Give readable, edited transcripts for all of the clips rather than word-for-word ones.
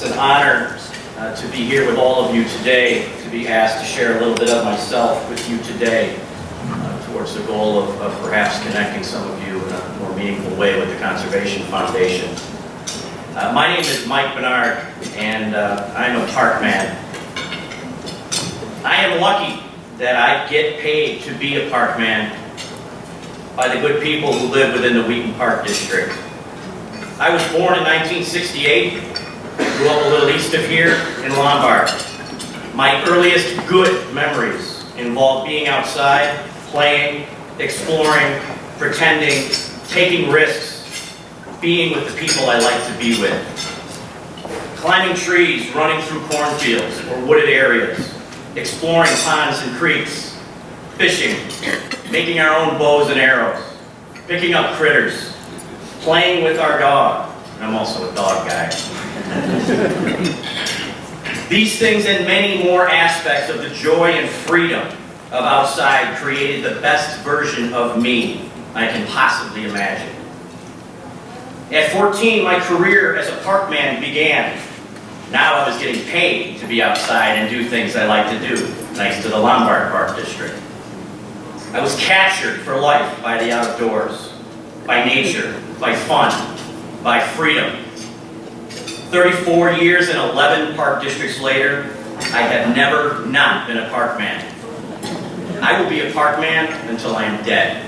It's an honor to be here with all of you today, to be asked to share a little bit of myself with you today towards the goal of perhaps connecting some of you in a more meaningful way with the Conservation Foundation. My name is Mike Benard, and I'm a park man. I am lucky that I get paid to be a park man by the good people who live within the Wheaton Park District. I was born in 1968, grew up a little east of here in Lombard. My earliest good memories involve being outside, playing, exploring, pretending, taking risks, being with the people I like to be with. Climbing trees, running through cornfields or wooded areas, exploring ponds and creeks, fishing, making our own bows and arrows, picking up critters, playing with our dog. I'm also a dog guy. These things and many more aspects of the joy and freedom of outside created the best version of me I can possibly imagine. At 14, my career as a park man began. Now I was getting paid to be outside and do things I like to do, thanks to the Lombard Park District. I was captured for life by the outdoors, by nature, by fun, by freedom. 34 years and 11 park districts later, I have never not been a park man. I will be a park man until I am dead.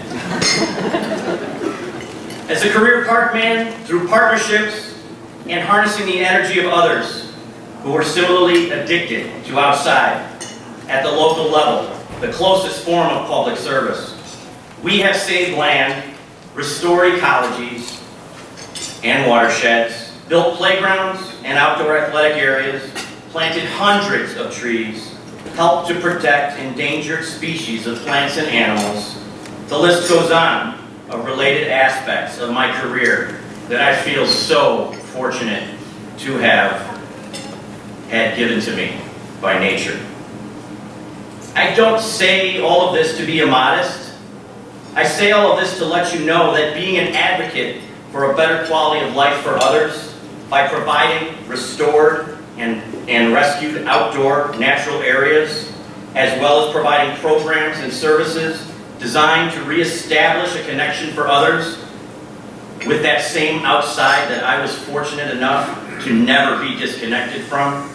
As a career park man, through partnerships and harnessing the energy of others who are similarly addicted to outside at the local level, the closest form of public service, we have saved land, restored ecologies and watersheds, built playgrounds and outdoor athletic areas, planted hundreds of trees, helped to protect endangered species of plants and animals. The list goes on of related aspects of my career that I feel so fortunate to have had given to me by nature. I don't say all of this to be immodest. I say all of this to let you know that being an advocate for a better quality of life for others by providing restored and rescued outdoor natural areas, as well as providing programs and services designed to reestablish a connection for others with that same outside that I was fortunate enough to never be disconnected from,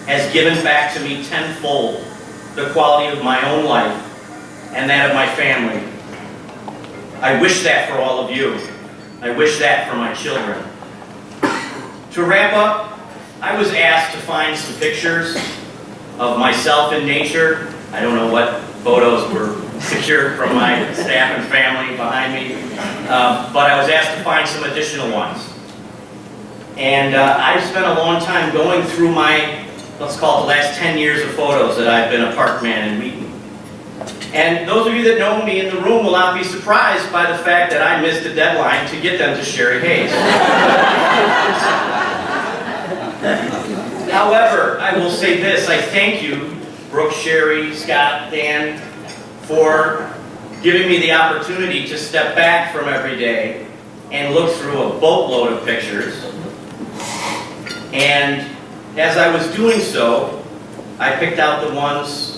has given back to me tenfold the quality of my own life and that of my family. I wish that for all of you. I wish that for my children. To wrap up, I was asked to find some pictures of myself in nature. I don't know what photos were secured from my staff and family behind me, but I was asked to find some additional ones. And I've spent a long time going through my, let's call it the last 10 years of photos that I've been a park man in Wheaton. And those of you that know me in the room will not be surprised by the fact that I missed the deadline to get them to Sherry Hayes. However, I will say this, I thank you, Brooke, Sherry, Scott, Dan, for giving me the opportunity to step back from every day and look through a boatload of pictures. And as I was doing so, I picked out the ones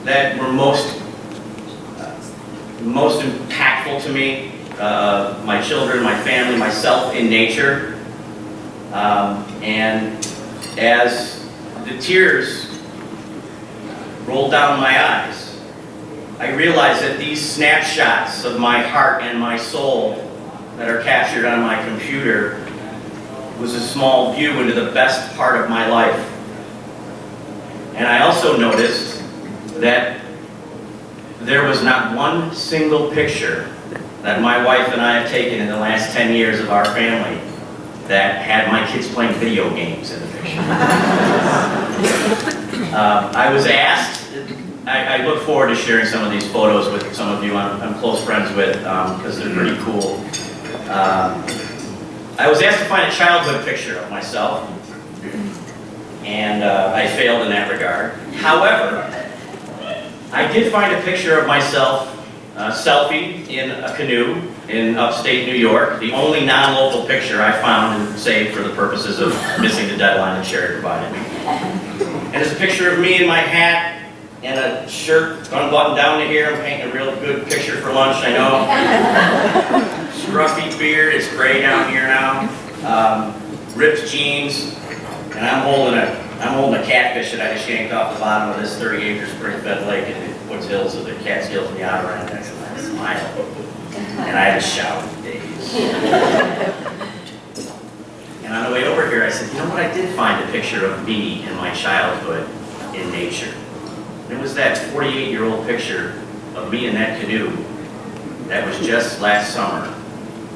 that were most impactful to me, my children, my family, myself in nature. And as the tears rolled down my eyes, I realized that these snapshots of my heart and my soul that are captured on my computer was a small view into the best part of my life. And I also noticed that there was not one single picture that my wife and I have taken in the last 10 years of our family that had my kids playing video games in the picture. I was asked, I look forward to sharing some of these photos with some of you I'm close friends with because they're pretty cool. I was asked to find a childhood picture of myself, and I failed in that regard. However, I did find a picture of myself, selfie in a canoe, in upstate New York, the only non-local picture I found and saved for the purposes of missing the deadline that Sherry provided me. And it's a picture of me in my hat and a shirt unbuttoned down to here. I'm painting a real good picture for lunch, I know. Scruffy beard, it's gray down here now. Ripped jeans, and I'm holding a catfish that I just yanked off the bottom of this 30-acre spring-fed lake in the Woods Hills of the Catskills and the Adirondacks, and I smiled. And I had a shout of days. And on the way over here, I said, you know what, I did find a picture of me in my childhood in nature. It was that 48-year-old picture of me in that canoe that was just last summer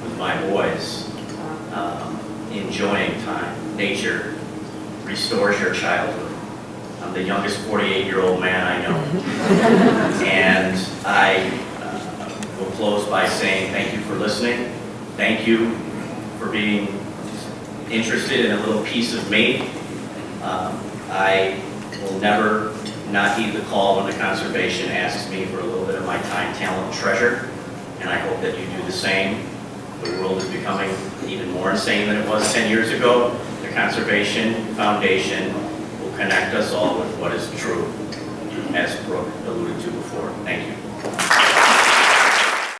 with my boys, enjoying time. Nature restores your childhood. I'm the youngest 48-year-old man I know. And I will close by saying thank you for listening. Thank you for being interested in a little piece of me. I will never not heed the call when the conservation asks me for a little bit of my time, talent, and treasure, and I hope that you do the same. The world is becoming even more insane than it was 10 years ago. The Conservation Foundation will connect us all with what is true, as Brooke alluded to before. Thank you.